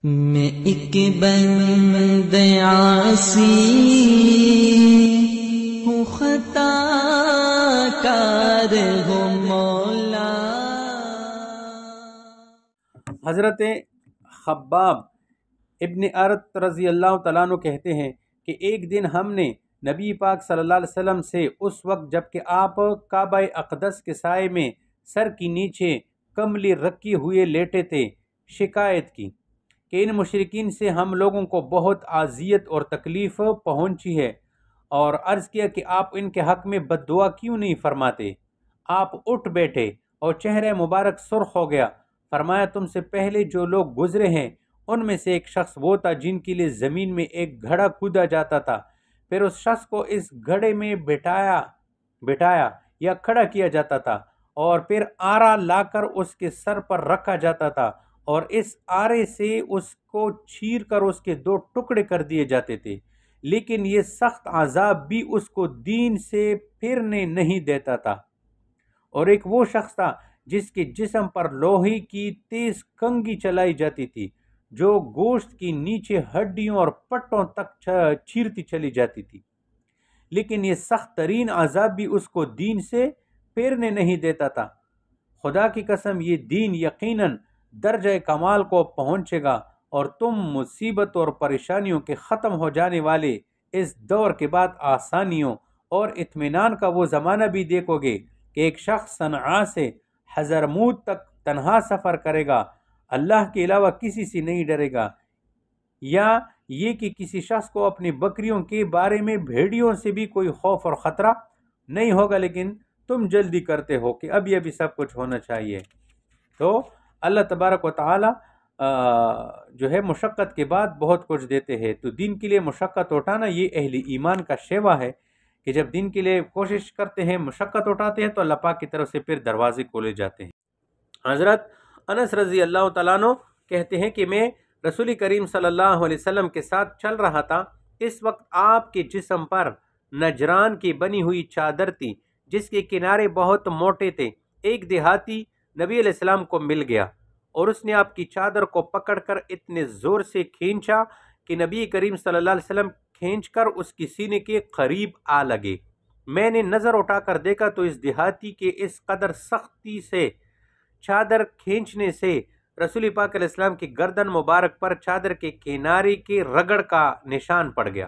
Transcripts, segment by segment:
میں ایک بند عاصی ہوں، خطا کار ہوں مولا۔ حضرت خباب ابن ارت رضی اللہ تعالیٰ عنہ کہتے ہیں کہ ایک دن ہم نے نبی پاک صلی اللہ علیہ وسلم سے اس وقت جب کہ آپ کعبہ اقدس کے سائے میں سر کی نیچے کملی رکھی ہوئے لیٹے تھے شکایت کی کہ ان مشرکین سے ہم لوگوں کو بہت اذیت اور تکلیف پہنچی ہے، اور عرض کیا کہ آپ ان کے حق میں بد دعا کیوں نہیں فرماتے؟ آپ اٹھ بیٹھے اور چہرہ مبارک سرخ ہو گیا۔ فرمایا تم سے پہلے جو لوگ گزرے ہیں ان میں سے ایک شخص وہ تھا جن کے لیے زمین میں ایک گھڑا کودا جاتا تھا، پھر اس شخص کو اس گھڑے میں بٹھایا یا کھڑا کیا جاتا تھا، اور پھر آرا لا کر اس کے سر پر رکھا جاتا تھا، اور اس آرے سے اس کو چیر کر اس کے 2 ٹکڑے کر دیے جاتے تھے، لیکن یہ سخت عذاب بھی اس کو دین سے پھرنے نہیں دیتا تھا۔ اور ایک وہ شخص تھا جس کے جسم پر لوہے کی تیز کنگھی چلائی جاتی تھی جو گوشت کی نیچے ہڈیوں اور پٹوں تک چیرتی چلی جاتی تھی، لیکن یہ سخت ترین عذاب بھی اس کو دین سے پھرنے نہیں دیتا تھا۔ خدا کی قسم یہ دین یقیناً درجہ کمال کو پہنچے گا، اور تم مصیبت اور پریشانیوں کے ختم ہو جانے والے اس دور کے بعد آسانیوں اور اطمینان کا وہ زمانہ بھی دیکھو گے کہ ایک شخص صنعاء سے حضرموت تک تنہا سفر کرے گا، اللہ کے علاوہ کسی سے نہیں ڈرے گا، یا یہ کہ کسی شخص کو اپنی بکریوں کے بارے میں بھیڑیوں سے بھی کوئی خوف اور خطرہ نہیں ہوگا، لیکن تم جلدی کرتے ہو کہ اب یہ بھی سب کچھ ہونا چاہیے۔ تو اللہ تبارک و تعالی جو ہے مشقت کے بعد بہت کچھ دیتے ہیں، تو دین کے لیے مشقت اٹھانا یہ اہل ایمان کا شیوا ہے کہ جب دین کے لیے کوشش کرتے ہیں، مشقت اٹھاتے ہیں، تو اللہ پاک کی طرف سے پھر دروازے کھولے جاتے ہیں۔ حضرت انس رضی اللہ تعالیٰ عنہ کہتے ہیں کہ میں رسول کریم صلی اللہ علیہ وسلم کے ساتھ چل رہا تھا، اس وقت آپ کے جسم پر نجران کی بنی ہوئی چادر تھی جس کے کنارے بہت موٹے تھے۔ ایک دیہاتی نبی علیہ السلام کو مل گیا اور اس نے آپ کی چادر کو پکڑ کر اتنے زور سے کھینچا کہ نبی کریم صلی اللہ علیہ وسلم کھینچ کر اس کی سینے کے قریب آ لگے۔ میں نے نظر اٹھا کر دیکھا تو اس دیہاتی کے اس قدر سختی سے چادر کھینچنے سے رسول پاک علیہ السلام کی گردن مبارک پر چادر کے کنارے کے رگڑ کا نشان پڑ گیا۔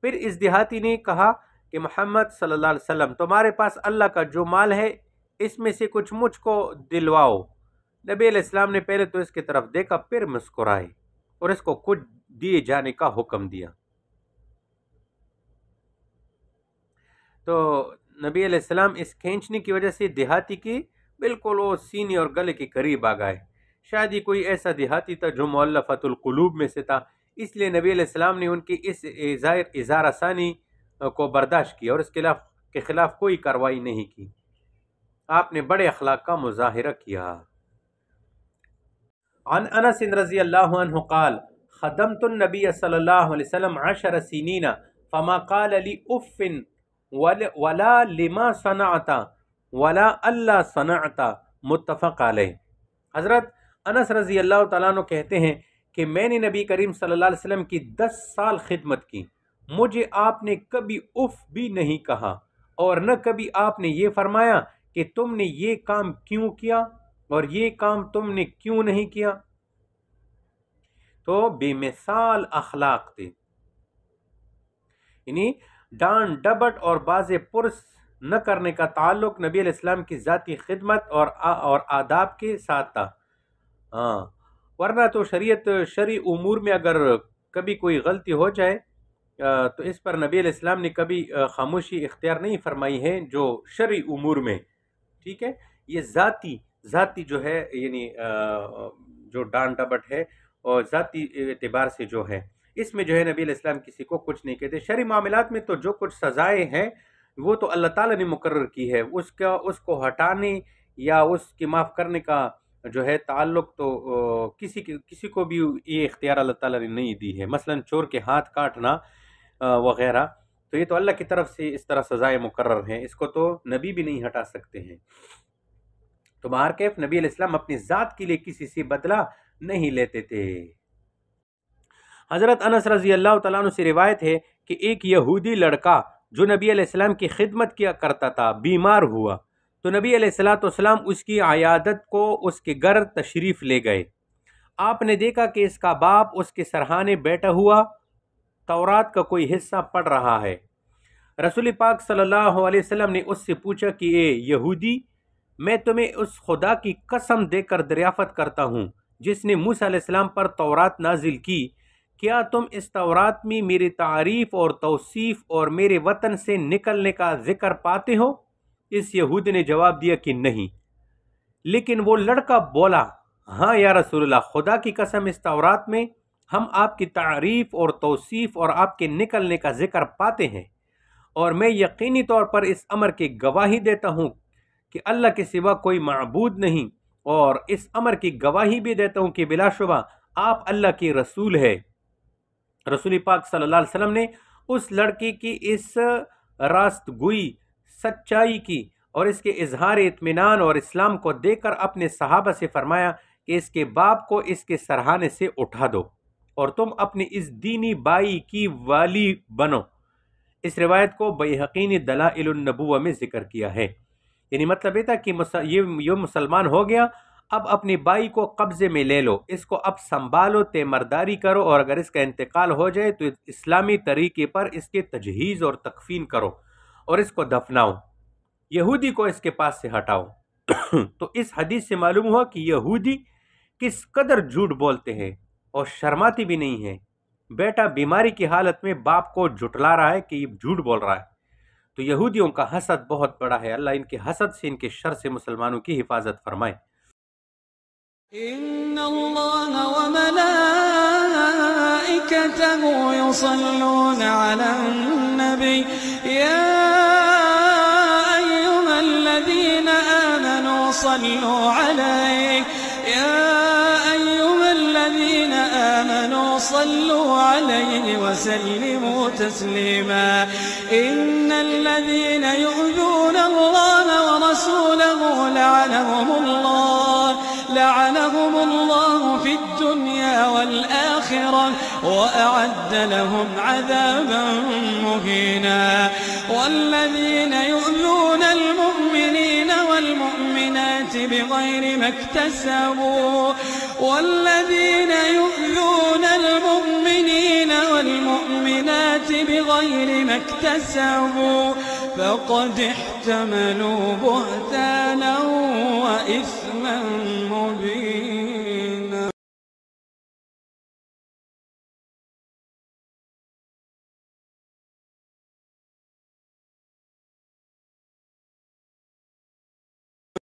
پھر اس دیہاتی نے کہا کہ محمد صلی اللہ علیہ وسلم تمہارے پاس اللہ کا جو مال ہے اس میں سے کچھ مجھ کو دلواؤ۔ نبی علیہ السلام نے پہلے تو اس کی طرف دیکھا، پھر مسکرائے اور اس کو کچھ دیے جانے کا حکم دیا۔ تو نبی علیہ السلام اس کھینچنے کی وجہ سے دیہاتی کی بالکل وہ سینے اور گلے کے قریب آ گئے۔ شاید ہی کوئی ایسا دیہاتی تھا جو مؤلفۃ القلوب میں سے تھا، اس لیے نبی علیہ السلام نے ان کی اس اظہار ثانی کو برداشت کیا اور اس کے خلاف کوئی کارروائی نہیں کی۔ آپ نے بڑے اخلاق کا مظاہرہ کیا۔ عن انس رضی اللہ عنہ قال خدمت النبی صلی اللہ علیہ وسلم 10 سنین فما قال لی اف ولا لما صنعت ولا اللہ صنعت، متفق علیہ۔ حضرت انس رضی اللہ تعالیٰ عنہ کہتے ہیں کہ میں نے نبی کریم صلی اللہ علیہ وسلم کی 10 سال خدمت کی، مجھے آپ نے کبھی اف بھی نہیں کہا، اور نہ کبھی آپ نے یہ فرمایا کہ تم نے یہ کام کیوں کیا اور یہ کام تم نے کیوں نہیں کیا۔ تو بے مثال اخلاق تھے، یعنی ڈانٹ ڈبٹ اور باز پرس نہ کرنے کا تعلق نبی علیہ السلام کی ذاتی خدمت اور آداب کے ساتھ تھا۔ ورنہ تو شرعی امور میں اگر کبھی کوئی غلطی ہو جائے تو اس پر نبی علیہ السلام نے کبھی خاموشی اختیار نہیں فرمائی ہے جو شرعی امور میں، ٹھیک ہے۔ یہ ذاتی جو ہے، یعنی جو ڈانٹ ڈبٹ ہے اور ذاتی اعتبار سے جو ہے، اس میں جو ہے نبی علیہ السلام کسی کو کچھ نہیں کہتے۔ شرعی معاملات میں تو جو کچھ سزائیں ہیں وہ تو اللہ تعالیٰ نے مقرر کی ہے، اس کو ہٹانے یا اس کی معاف کرنے کا جو ہے تعلق تو کسی کو بھی یہ اختیار اللہ تعالیٰ نے نہیں دی ہے۔ مثلا چور کے ہاتھ کاٹنا وغیرہ، تو یہ تو اللہ کی طرف سے اس طرح سزائیں مقرر ہیں، اس کو تو نبی بھی نہیں ہٹا سکتے ہیں۔ تو بہرکیف نبی علیہ السلام اپنی ذات کے لیے کسی سے بدلہ نہیں لیتے تھے۔ حضرت انس رضی اللہ تعالیٰ عنہ سے روایت ہے کہ ایک یہودی لڑکا جو نبی علیہ السلام کی خدمت کیا کرتا تھا بیمار ہوا، تو نبی علیہ السلام اس کی عیادت کو اس کے گھر تشریف لے گئے۔ آپ نے دیکھا کہ اس کا باپ اس کے سرہانے بیٹھا ہوا تورات کا کوئی حصہ پڑھ رہا ہے۔ رسول پاک صلی اللہ علیہ وسلم نے اس سے پوچھا کہ اے یہودی، میں تمہیں اس خدا کی قسم دے کر دریافت کرتا ہوں جس نے موسیٰ علیہ السلام پر تورات نازل کی، کیا تم اس تورات میں میری تعریف اور توصیف اور میرے وطن سے نکلنے کا ذکر پاتے ہو؟ اس یہودی نے جواب دیا کہ نہیں، لیکن وہ لڑکا بولا، ہاں یا رسول اللہ، خدا کی قسم اس تورات میں ہم آپ کی تعریف اور توصیف اور آپ کے نکلنے کا ذکر پاتے ہیں، اور میں یقینی طور پر اس امر کی گواہی دیتا ہوں کہ اللہ کے سوا کوئی معبود نہیں، اور اس امر کی گواہی بھی دیتا ہوں کہ بلا شبہ آپ اللہ کی رسول ہے۔ رسول پاک صلی اللہ علیہ وسلم نے اس لڑکی کی اس راست گوئی، سچائی کی اور اس کے اظہار اطمینان اور اسلام کو دیکھ کر اپنے صحابہ سے فرمایا کہ اس کے باپ کو اس کے سرہانے سے اٹھا دو اور تم اپنی اس دینی بائی کی والی بنو۔ اس روایت کو بیہقی نے دلائل النبوہ میں ذکر کیا ہے، یعنی مطلب یہ تھا کہ یہ مسلمان ہو گیا، اب اپنی بائی کو قبضے میں لے لو، اس کو اب سنبھالو، تیمرداری کرو، اور اگر اس کا انتقال ہو جائے تو اسلامی طریقے پر اس کے تجہیز اور تکفین کرو اور اس کو دفناؤ، یہودی کو اس کے پاس سے ہٹاؤ۔ تو اس حدیث سے معلوم ہوا کہ یہودی کس قدر جھوٹ بولتے ہیں اور شرماتی بھی نہیں ہیں۔ بیٹا بیماری کی حالت میں باپ کو جھٹلا رہا ہے کہ یہ جھوٹ بول رہا ہے۔ تو یہودیوں کا حسد بہت بڑا ہے، اللہ ان کے حسد سے، ان کے شر سے مسلمانوں کی حفاظت فرمائے۔ ان اللہ وملائکتہ یصلون علی النبی یا ایہا الذین آمنوا صلوا علیہ صلوا عليه وسلموا تسليما إن الذين يؤذون الله ورسوله لعنهم الله في الدنيا والآخرة وأعد لهم عذابا مهينا والذين يؤذون المؤمنين والمؤمنات بغير ما اكتسبوا فقد احتملوا بهتانا وإثما